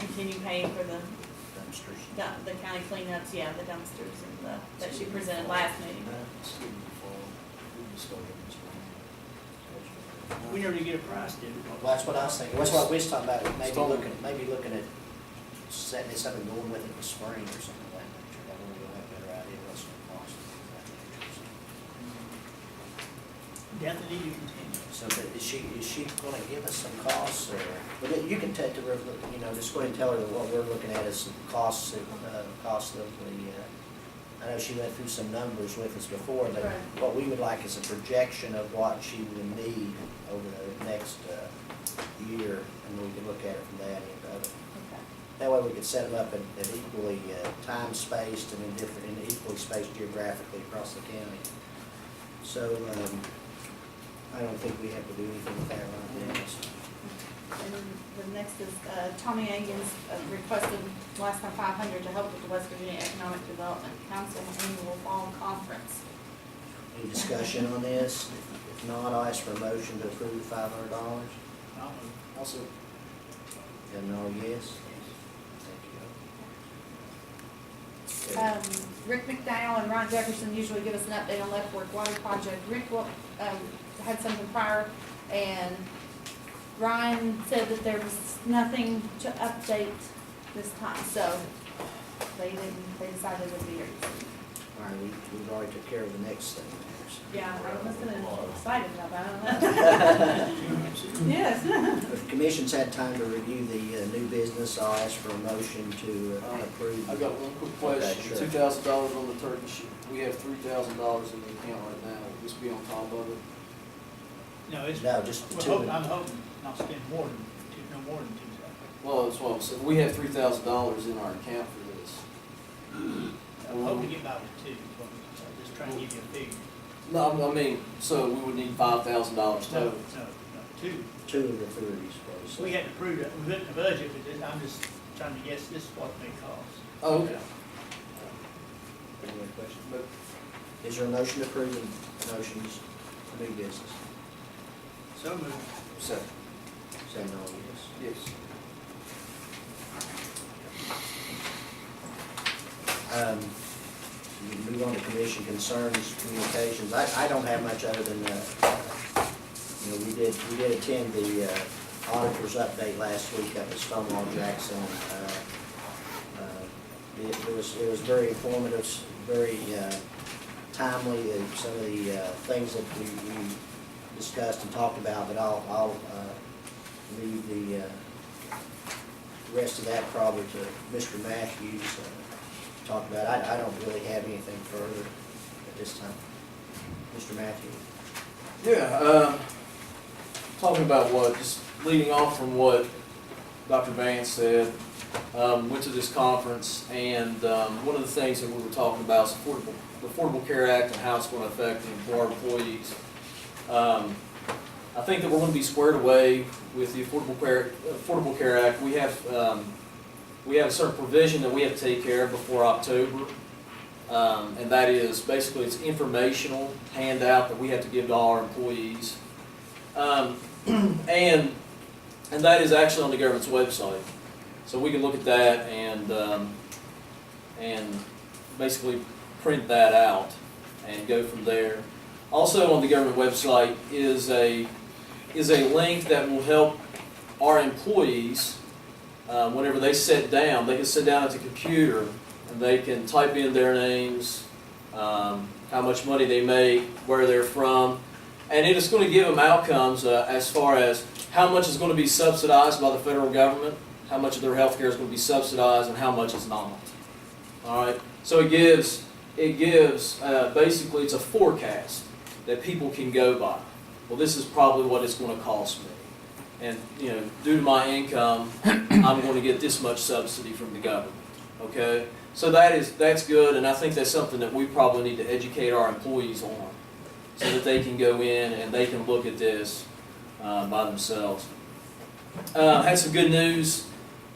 continue paying for the Dumpsters. the county cleanups, yeah, the dumpsters and that she presented last meeting. We never did get a price, did we? Well, that's what I was thinking, that's what we was talking about, maybe looking at setting this up and going with it in the spring or something like that nature. That way we'll have a better idea what's going to cost. Definitely need to continue. So, but is she gonna give us some costs, or, but you can take the, you know, just go ahead and tell her that what we're looking at is some costs, cost of the, I know she went through some numbers with us before, but Right. what we would like is a projection of what she would need over the next, year, and we can look at it from that end of it. Okay. That way we could set them up at equally, time spaced and in equally spaced geographically across the county. So, I don't think we have to do anything with that right now. So. And then the next is, Tommy Atkins requested last time 500 to help with the West Virginia Economic Development Council annual fall conference. Any discussion on this? If not, I'll ask for a motion to approve $500. Also, And all yes? Thank you. Rick McDowell and Ron Jefferson usually give us an update on Left Fork Water Project. Rick had something prior, and Ryan said that there was nothing to update this time, so they decided it would be here. All right, we've already took care of the next thing there. Yeah, I must have been excited about that. Yes. If the commission's had time to review the new business, I'll ask for a motion to approve. I've got one quick Okay, question. sure. $2,000 on the turkey shoot. We have $3,000 in the account right now. Will this be on top of it? no, it's, No, just the we're two. hoping, I'm hoping not to spend more than two, no more than two thousand. Well, that's what I'm saying. We have $3,000 in our account for this. I'm hoping to get by with two, is what I'm just trying to give you a figure. No, I mean, so we would need $5,000 No, total. two. Two of the threes, please. We had to prove it, we put in the budget, but this, I'm just trying to guess this is what it may cost. Oh, okay. Any other questions? But Is there a motion to approve the motions for new business? So moved. second. Saying all yes. Yes. We can move on to commission concerns, communications. I don't have much other than, you know, we did attend the auditor's update last week up at Stonewall Jackson. It was very informative, very timely, some of the things that we discussed and talked about, but I'll leave the rest of that probably to Mr. Matthews to talk about. I don't really have anything further at this time. Mr. Matthews? Yeah, talking about just leading off from what Dr. Vance said, went to this conference, and one of the things that we were talking about is the Affordable Care Act and how it's going to affect our employees. I think that we're going to be squared away with the Affordable Care Act. We have a certain provision that we have to take care of before October, and that is basically it's informational handout that we have to give to all our employees, and that is actually on the government's website, so we can look at that and basically print that out and go from there. Also on the government website is a link that will help our employees. Whenever they sit down, they can sit down at the computer and they can type in their names, how much money they make, where they're from, and it is going to give them outcomes as far as how much is going to be subsidized by the federal government, how much of their health care is going to be subsidized, and how much is not. All right, so it gives basically it's a forecast that people can go by. Well, this is probably what it's going to cost me. And, you know, due to my income, I'm going to get this much subsidy from the government, okay? So that's good, and I think that's something that we probably need to educate our employees on so that they can go in and they can look at this by themselves. Had some good news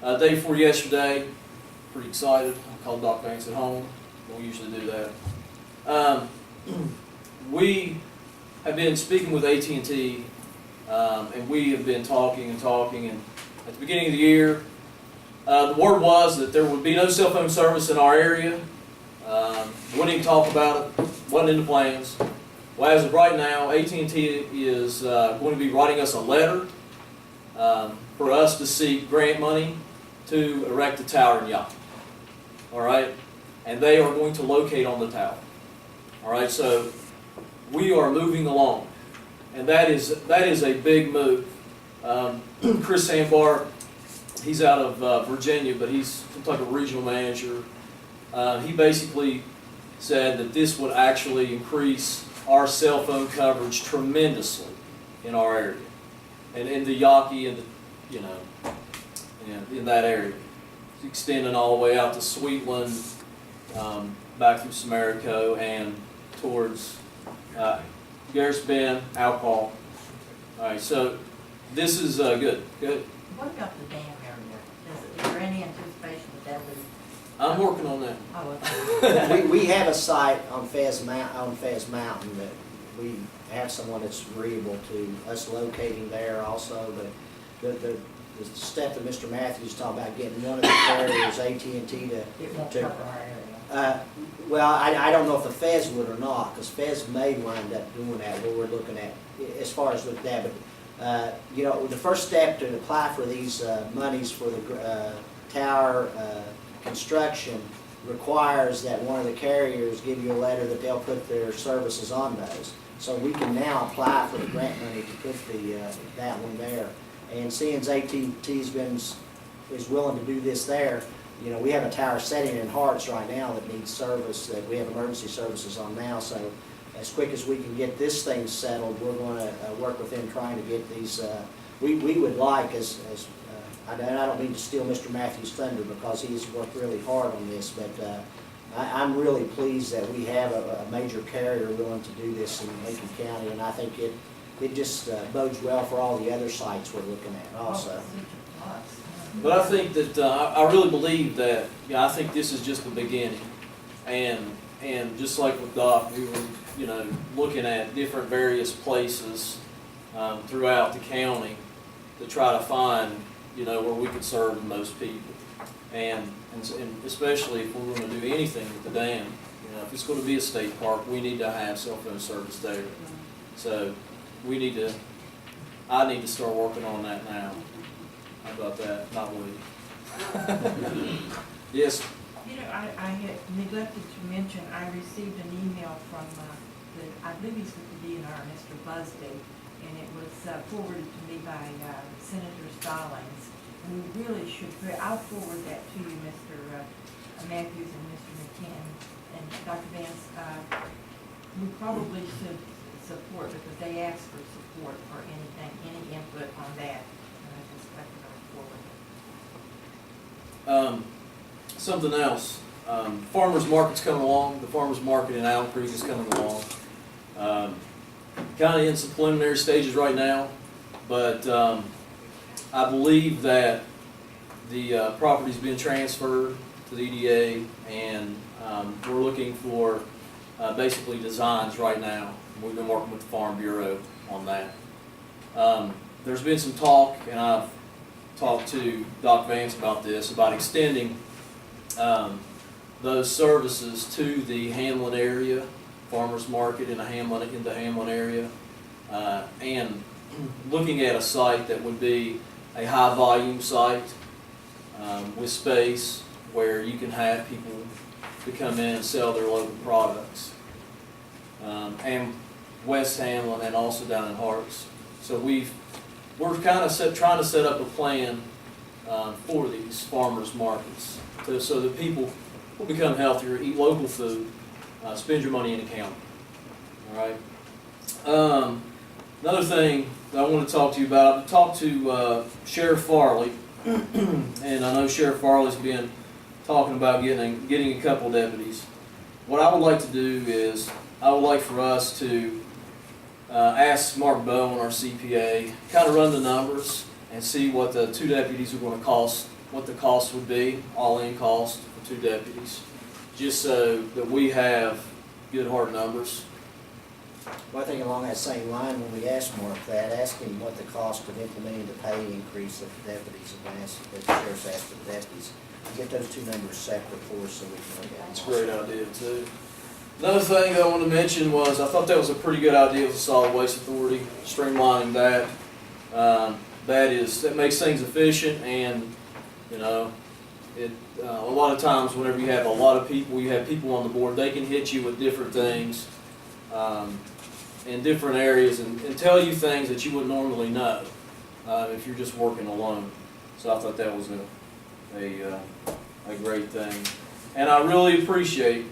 day before yesterday. Pretty excited. I called Doc Banks at home. Don't usually do that. We have been speaking with AT&T, and we have been talking, and at the beginning of the year, The word was that there would be no cell phone service in our area. Wouldn't even talk about it, wasn't in the plans. Well, as of right now, AT&T is going to be writing us a letter for us to seek grant money to erect a tower in Yawkey. All right? And they are going to locate on the tower. All right, so we are moving along. And that is a big move. Chris Sandbar, he's out of Virginia, but he's some type of regional manager. He basically said that this would actually increase our cell phone coverage tremendously in our area, and in the Yawkey and in that area, extending all the way out to Sweetland, back through Samarico and towards Garris Bend, Alcohol. All right, so this is good. Good. What about the dam area? Is there any anticipation that will? I'm working on that. Oh, okay. We have a site on Fez Mountain that we have someone that's agreeable to us locating there also, but the step that Mr. Matthews talked about, getting one of the carriers, AT&T It won't to cover our area. well, I don't know if the Fez would or not, because Fez may wind up doing that, what we're looking at, as far as with that, but, you know, the first step to apply for these monies for the tower construction requires that one of the carriers give you a letter that they'll put their services on those. So we can now apply for the grant money to put that one there. And seeing as AT&T's is willing to do this there, you know, we have a tower setting in Harts right now that needs service, that we have emergency services on now. So as quick as we can get this thing settled, we're going to work with them trying to get these. We would like, I don't mean to steal Mr. Matthews' thunder because he's worked really hard on this, but I'm really pleased that we have a major carrier willing to do this in Lincoln County, and I think it just bodes well for all the other sites we're looking at also. But I think that, I really believe that, I think this is just the beginning. And just like with Doc, we were, looking at different various places throughout the county to try to find, where we could serve the most people. And especially if we're going to do anything with the dam, if it's going to be a state park, we need to have cell phone service there. So I need to start working on that now. How about that? Not wait. Yes. I had neglected to mention, I received an email from, I believe he's with the DNR, Mr. Busby, and it was forwarded to me by Senator Stallings. And we really should, I'll forward that to you, Mr. Matthews and Mr. McKinn. And Dr. Vance, we probably should support, because they asked for support for anything, any input on that. And I just like to forward it. Something else. Farmers market's coming along. The farmers market in Owl Creek is coming along. Kind of in some preliminary stages right now, but I believe that the property's been transferred to the EDA, and we're looking for basically designs right now. We've been working with the Farm Bureau on that. There's been some talk, and I've talked to Doc Vance about this, about extending those services to the Hamlin area, farmers market in the Hamlin area, and looking at a site that would be a high volume site with space where you can have people to come in and sell their local products, and West Hamlin and also down in Harts. So we're kind of trying to set up a plan for these farmers markets so that people will become healthier, eat local food, spend your money in the county. All right. Another thing that I want to talk to you about, I've talked to Sheriff Farley, and I know Sheriff Farley's been talking about getting a couple deputies. What I would like to do is, I would like for us to ask Mark Bowen, our CPA, kind of run the numbers and see what the 2 deputies are going to cost, what the cost would be, all-in cost for 2 deputies, just so that we have good hard numbers. Well, I think along that same line, when we asked Mark that, ask him what the cost of implementing the pay increase of the deputies and ask, that the sheriff's asked for the deputies. Get those two numbers separate for us so we can look at them. It's a great idea too. Another thing that I want to mention was, I thought that was a pretty good idea with the Solid Waste Authority, streamlining that. That makes things efficient, and, you know, a lot of times whenever you have a lot of people, you have people on the board, they can hit you with different things, in different areas and tell you things that you wouldn't normally know, if you're just working alone. So I thought that was a great thing. And I really appreciate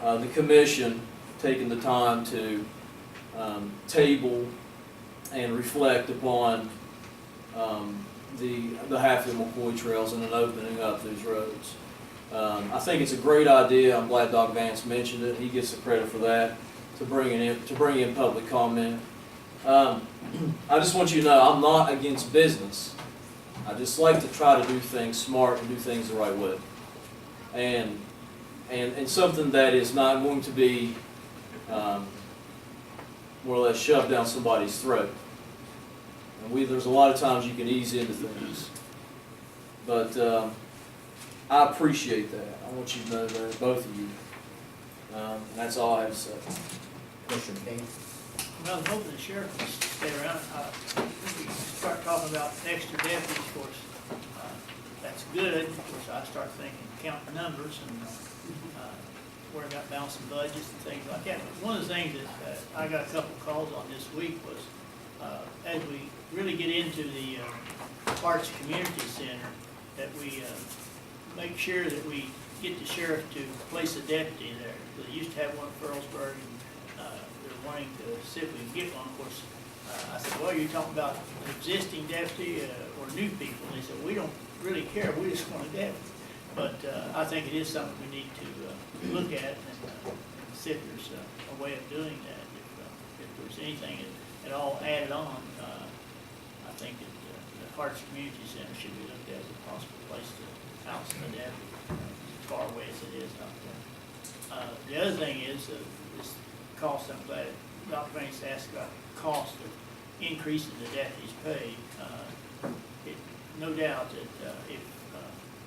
the commission taking the time to table and reflect upon the Hatfield McCoy trails and then opening up these roads. I think it's a great idea. I'm glad Doc Vance mentioned it. He gets the credit for that, to bring in public comment. I just want you to know, I'm not against business. I just like to try to do things smart and do things the right way. And something that is not going to be more or less shoved down somebody's throat. And there's a lot of times you can ease into things. But I appreciate that. I want you to know that, both of you. And that's all I have to say. Commissioner King? Well, I'm hoping the sheriff will stay around. If we start talking about extra deputies, of course, that's good. Of course, I start thinking, counting numbers and worrying about balancing budgets and things like that. But one of the things that I got a couple calls on this week was, as we really get into the Arts Community Center, that we make sure that we get the sheriff to place a deputy there. They used to have one at Pearlsburg, and they're wanting to see if we can get one. Of course, I said, well, you're talking about an existing deputy or new people? And they said, we don't really care, we just want a deputy. But I think it is something we need to look at and see if there's a way of doing that. If there's anything at all added on, I think that the Hearts Community Center should be looked at as a possible place to house the deputy, as far away as it is out there. The other thing is this cost. I'm glad Dr. Banks asked about the cost of increasing the deputies' pay. No doubt that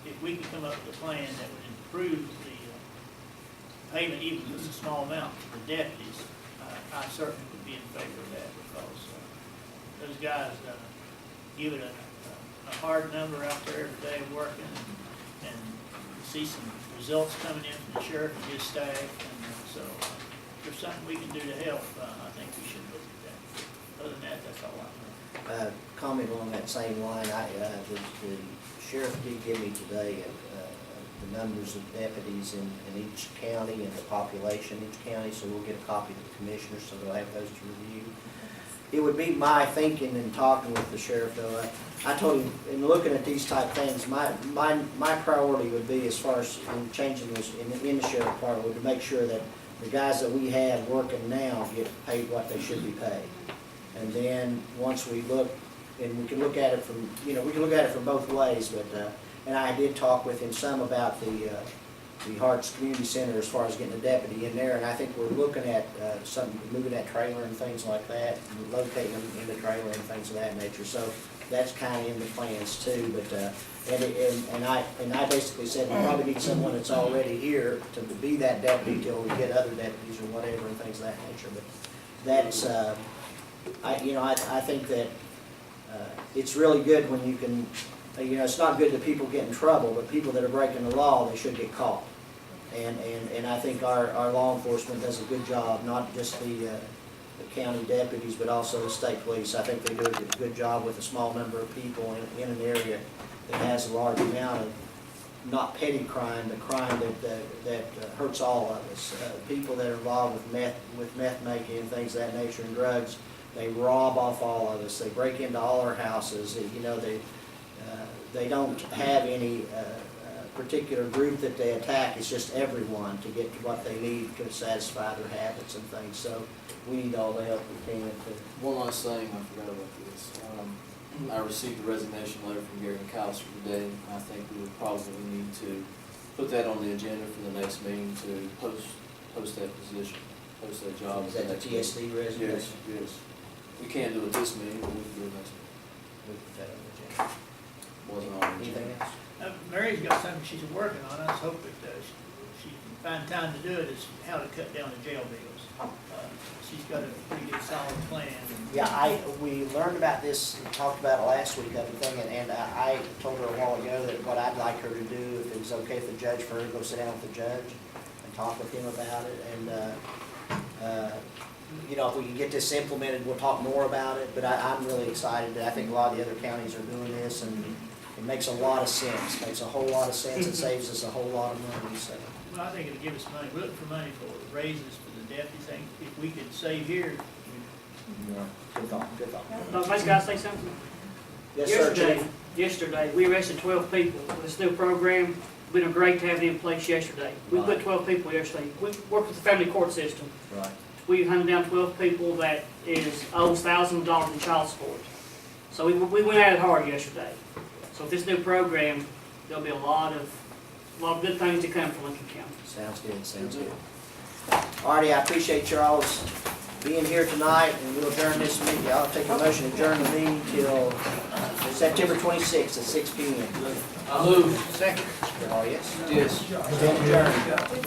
if we can come up with a plan that would improve the payment, even if it's a small amount, to the deputies, I certainly would be in favor of that, because those guys give it a hard number out there every day working, and see some results coming in from the sheriff and his staff. And so if there's something we can do to help, I think we should look at that. Other than that, that's all I know. Comment along that same line, the sheriff did give me today the numbers of deputies in each county and the population in each county, so we'll get a copy to the commissioners, so they'll have those to review. It would be my thinking and talking with the sheriff, though, I told him, in looking at these type things, my priority would be, as far as in changing this in the sheriff department, would to make sure that the guys that we have working now get paid what they should be paid. And then, once we look, and we can look at it from, we can look at it from both ways, but, and I did talk with him some about the Hearts Community Center as far as getting a deputy in there, and I think we're looking at moving that trailer and things like that, and locating them in the trailer and things of that nature. So that's kind of in the plans too. But and I basically said we probably need someone that's already here to be that deputy till we get other deputies or whatever and things of that nature. But that's I think that it's really good when you can. It's not good that people get in trouble, but people that are breaking the law, they should get caught. And I think our law enforcement does a good job, not just the county deputies, but also the state police. I think they do a good job with a small number of people in an area that has a large amount of, not petty crime, but crime that hurts all of us. People that are involved with meth making and things of that nature, and drugs, they rob off all of us. They break into all our houses. They don't have any particular group that they attack. It's just everyone to get to what they need to satisfy their habits and things. So we need all the help we can. One last thing, I forgot about this. I received a resignation letter from Gary McAllister today. I think we would probably need to put that on the agenda for the next meeting to post that position. post that job. Is that the TSD Yes, resignation? yes. We can't do it this meeting, but we can do it next meeting. We'll put that on the agenda. Wasn't on the Anything agenda. else? Mary's got something she's working on, I just hope that she can find time to do it, is how to cut down the jail bills. She's got a pretty good solid plan. Yeah, we learned about this, talked about it last week, everything, and I told her a while ago that what I'd like her to do, if it was okay with the judge, for her to go sit down with the judge and talk with him about it, and, you know, if we can get this implemented, we'll talk more about it, but I'm really excited. I think a lot of the other counties are doing this, and it makes a lot of sense, makes a whole lot of sense, it saves us a whole lot of money, so. Well, I think it'll give us money, we're looking for money for raises for the deputies, thing. If we could save here, Good thought, good thought. Basically, I say something. Yes, sir, Chief. Yesterday, we arrested 12 people with this new program. Been great to have it in place yesterday. We put 12 people yesterday. We worked with the family court system. Right. We hunted down 12 people that owes thousands of dollars in child support. So we went at it hard yesterday. So with this new program, there'll be a lot of good things to come from Lincoln County. Sounds good, sounds good. Alrighty, I appreciate y'all's being here tonight, and we'll adjourn this meeting. I'll take a motion to adjourn the meeting till September 26th at 6 p.m. I move. second. Oh, yes. Yes. Stand adjourned.